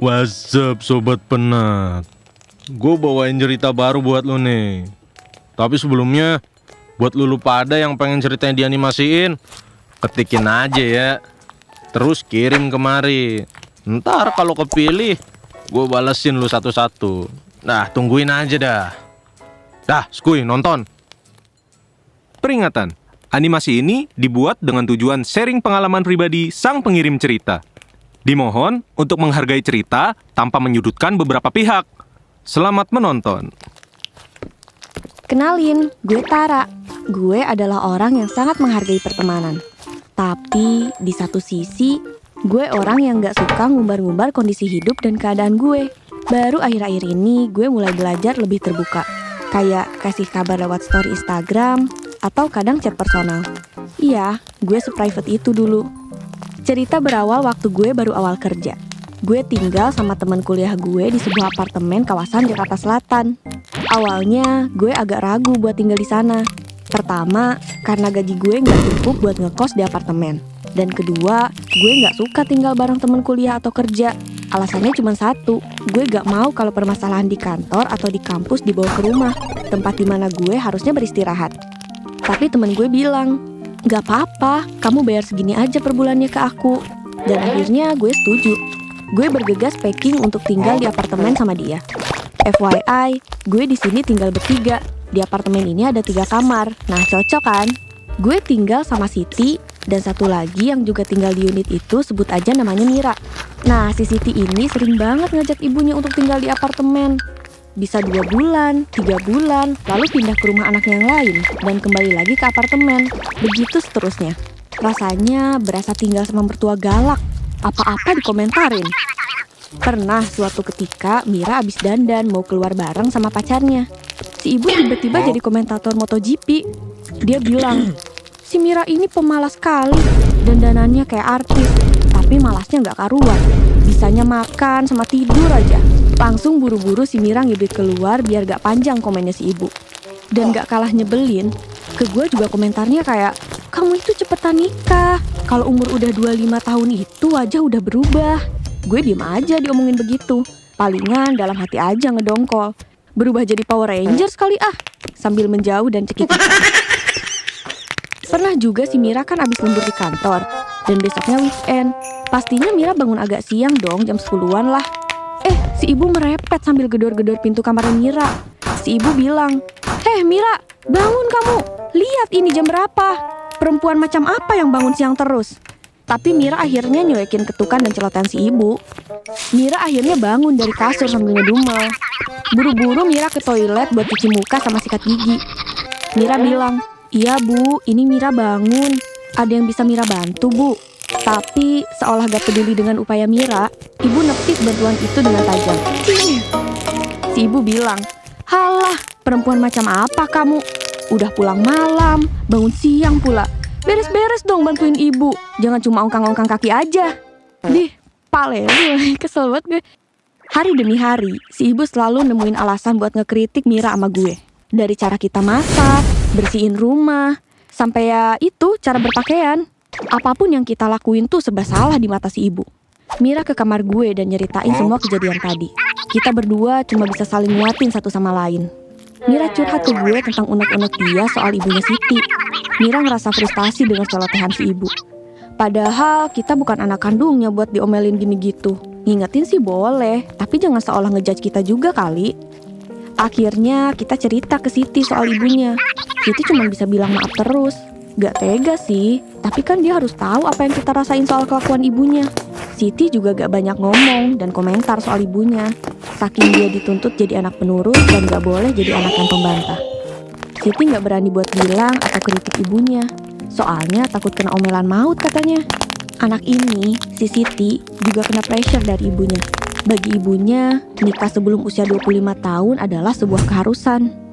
What's up Sobat Penat? Gue bawain cerita baru buat lu nih. Tapi sebelumnya, buat lu pada yang pengen ceritanya dianimasiin, ketikin aja ya. Terus kirim kemari. Ntar kalau kepilih, gue balesin lu satu-satu. Nah, tungguin aja dah. Dah, skuy, nonton. Peringatan, animasi ini dibuat dengan tujuan sharing pengalaman pribadi sang pengirim cerita. Dimohon untuk menghargai cerita tanpa menyudutkan beberapa pihak. Selamat menonton. Kenalin, gue Tara. Gue adalah orang yang sangat menghargai pertemanan. Tapi di satu sisi, gue orang yang gak suka ngumbar-ngumbar kondisi hidup dan keadaan gue. Baru akhir-akhir ini gue mulai belajar lebih terbuka. Kayak kasih kabar lewat story Instagram, atau kadang chat personal. Iya, gue se-private itu dulu. Cerita berawal waktu gue baru awal kerja. Gue tinggal sama teman kuliah gue di sebuah apartemen kawasan Jakarta Selatan. Awalnya, gue agak ragu buat tinggal di sana. Pertama, karena gaji gue nggak cukup buat ngekos di apartemen. Dan kedua, gue nggak suka tinggal bareng teman kuliah atau kerja. Alasannya cuma satu, gue gak mau kalau permasalahan di kantor atau di kampus dibawa ke rumah, tempat dimana gue harusnya beristirahat. Tapi teman gue bilang, gak apa-apa, kamu bayar segini aja per bulannya ke aku. Dan akhirnya gue setuju. Gue bergegas packing untuk tinggal di apartemen sama dia. FYI, gue di sini tinggal bertiga. Di apartemen ini ada 3 kamar. Nah, cocok kan? Gue tinggal sama Siti, dan satu lagi yang juga tinggal di unit itu sebut aja namanya Mira. Nah, si Siti ini sering banget ngajak ibunya untuk tinggal di apartemen. Bisa 2 bulan, 3 bulan, lalu pindah ke rumah anak yang lain, dan kembali lagi ke apartemen. Begitu seterusnya. Rasanya berasa tinggal sama mertua galak. Apa-apa dikomentarin. Pernah suatu ketika Mira abis dandan mau keluar bareng sama pacarnya. Si ibu tiba-tiba jadi komentator MotoGP. Dia bilang, si Mira ini pemalas sekali, dandanannya kayak artis, tapi malasnya gak karuan. Bisanya makan sama tidur aja. Langsung buru-buru si Mira ngibrit keluar biar gak panjang komennya si ibu. Dan gak kalah nyebelin, ke gue juga komentarnya kayak, kamu itu cepetan nikah. Kalau umur udah 25 tahun itu aja udah berubah. Gue diem aja diomongin begitu. Palingan dalam hati aja ngedongkol. Berubah jadi Power Rangers kali ah. Sambil menjauh dan cekik. Pernah juga si Mira kan abis lembur di kantor. Dan besoknya weekend. Pastinya Mira bangun agak siang dong, jam 10-an lah. Si ibu merepet sambil gedor-gedor pintu kamarnya Mira. Si ibu bilang, "Heh Mira, bangun kamu. Lihat ini jam berapa. Perempuan macam apa yang bangun siang terus?" Tapi Mira akhirnya nyuekin ketukan dan celotehan si ibu. Mira akhirnya bangun dari kasur sambil ngedumel. Buru-buru Mira ke toilet buat cuci muka sama sikat gigi. Mira bilang, "Iya bu, ini Mira bangun. Ada yang bisa Mira bantu bu?" Tapi seolah gak peduli dengan upaya Mira, ibu nepis bantuan itu dengan tajam. Si ibu bilang, "Halah, perempuan macam apa kamu? Udah pulang malam, bangun siang pula. Beres-beres dong bantuin ibu. Jangan cuma ongkang-ongkang kaki aja." Dih, pale, kesel banget gue. Hari demi hari, si ibu selalu nemuin alasan buat ngekritik Mira sama gue. Dari cara kita masak, bersihin rumah, sampai ya itu cara berpakaian. Apapun yang kita lakuin tuh serba salah di mata si ibu. Mira ke kamar gue dan nyeritain semua kejadian tadi. Kita berdua cuma bisa saling nguatin satu sama lain. Mira curhat ke gue tentang unek-unek dia soal ibunya Siti. Mira ngerasa frustasi dengan celotehan si ibu. Padahal kita bukan anak kandungnya buat diomelin gini gitu. Ngingetin sih boleh, tapi jangan seolah ngejudge kita juga kali. Akhirnya kita cerita ke Siti soal ibunya. Siti cuma bisa bilang maaf terus. Gak tega sih, tapi kan dia harus tahu apa yang kita rasain soal kelakuan ibunya. Siti juga gak banyak ngomong dan komentar soal ibunya. Saking dia dituntut jadi anak penurut dan gak boleh jadi anak yang pembantah. Siti gak berani buat bilang atau kritik ibunya. Soalnya takut kena omelan maut katanya. Anak ini, si Siti, juga kena pressure dari ibunya. Bagi ibunya, nikah sebelum usia 25 tahun adalah sebuah keharusan.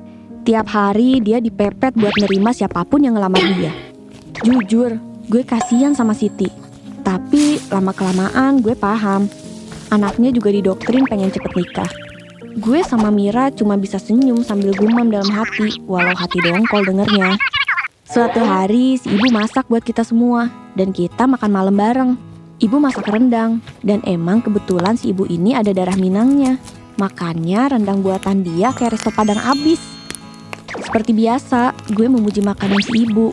Tiap hari dia dipepet buat nerima siapapun yang ngelamar dia. Jujur, gue kasihan sama Siti. Tapi lama-kelamaan gue paham. Anaknya juga didoktrin pengen cepet nikah. Gue sama Mira cuma bisa senyum sambil gumam dalam hati, walau hati dongkol dengernya. Suatu hari si ibu masak buat kita semua, dan kita makan malam bareng. Ibu masak rendang, dan emang kebetulan si ibu ini ada darah Minangnya. Makanya rendang buatan dia kayak resto Padang abis. Seperti biasa, gue memuji makanan si ibu.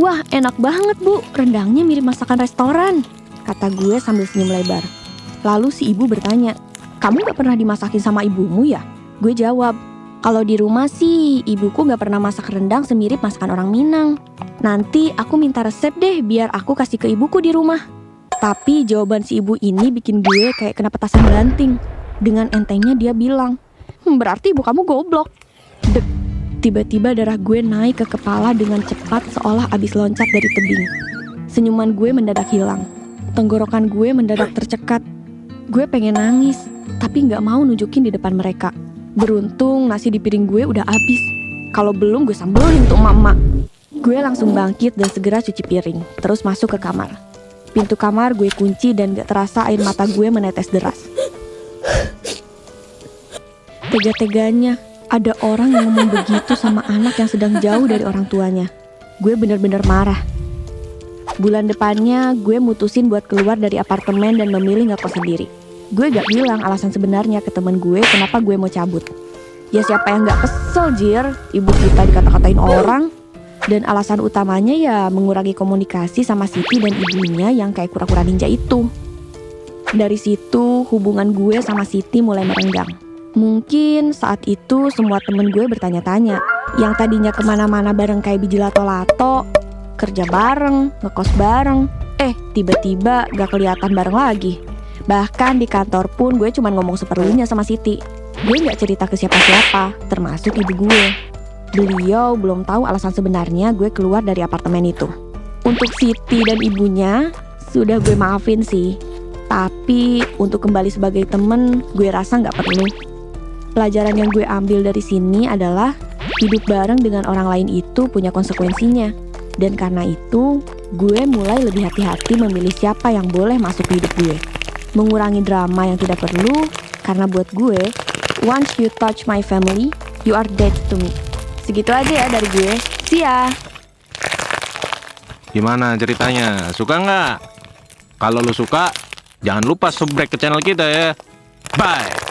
Wah, enak banget bu, rendangnya mirip masakan restoran, kata gue sambil senyum lebar. Lalu si ibu bertanya, kamu gak pernah dimasakin sama ibumu ya? Gue jawab, kalau di rumah sih, ibuku gak pernah masak rendang semirip masakan orang Minang. Nanti aku minta resep deh biar aku kasih ke ibuku di rumah. Tapi jawaban si ibu ini bikin gue kayak kena petasan banting. Dengan entengnya dia bilang, berarti ibu kamu goblok. Dek, tiba-tiba darah gue naik ke kepala dengan cepat seolah abis loncat dari tebing. Senyuman gue mendadak hilang. Tenggorokan gue mendadak tercekat. Gue pengen nangis, tapi gak mau nunjukin di depan mereka. Beruntung nasi di piring gue udah habis. Kalau belum gue sambelin tuh emak-emak. Gue langsung bangkit dan segera cuci piring, terus masuk ke kamar. Pintu kamar gue kunci dan gak terasa air mata gue menetes deras. Tega-teganya, ada orang yang ngomong begitu sama anak yang sedang jauh dari orang tuanya. Gue bener-bener marah. Bulan depannya gue mutusin buat keluar dari apartemen dan memilih gak kos sendiri. Gue gak bilang alasan sebenarnya ke temen gue kenapa gue mau cabut. Ya siapa yang gak kesel jir, ibu kita dikata-katain orang. Dan alasan utamanya ya mengurangi komunikasi sama Siti dan ibunya yang kayak kura-kura ninja itu. Dari situ hubungan gue sama Siti mulai merenggang. Mungkin saat itu semua temen gue bertanya-tanya. Yang tadinya kemana-mana bareng kayak biji lato-lato, kerja bareng, ngekos bareng, tiba-tiba gak kelihatan bareng lagi. Bahkan di kantor pun gue cuma ngomong seperlunya sama Siti. Gue gak cerita ke siapa-siapa, termasuk ibu gue. Beliau belum tahu alasan sebenarnya gue keluar dari apartemen itu. Untuk Siti dan ibunya, sudah gue maafin sih. Tapi untuk kembali sebagai temen, gue rasa gak perlu. Pelajaran yang gue ambil dari sini adalah hidup bareng dengan orang lain itu punya konsekuensinya. Dan karena itu, gue mulai lebih hati-hati memilih siapa yang boleh masuk ke hidup gue. Mengurangi drama yang tidak perlu, karena buat gue, once you touch my family, you are dead to me. Segitu aja ya dari gue. See ya! Gimana ceritanya? Suka nggak? Kalau lu suka, jangan lupa subscribe ke channel kita ya. Bye!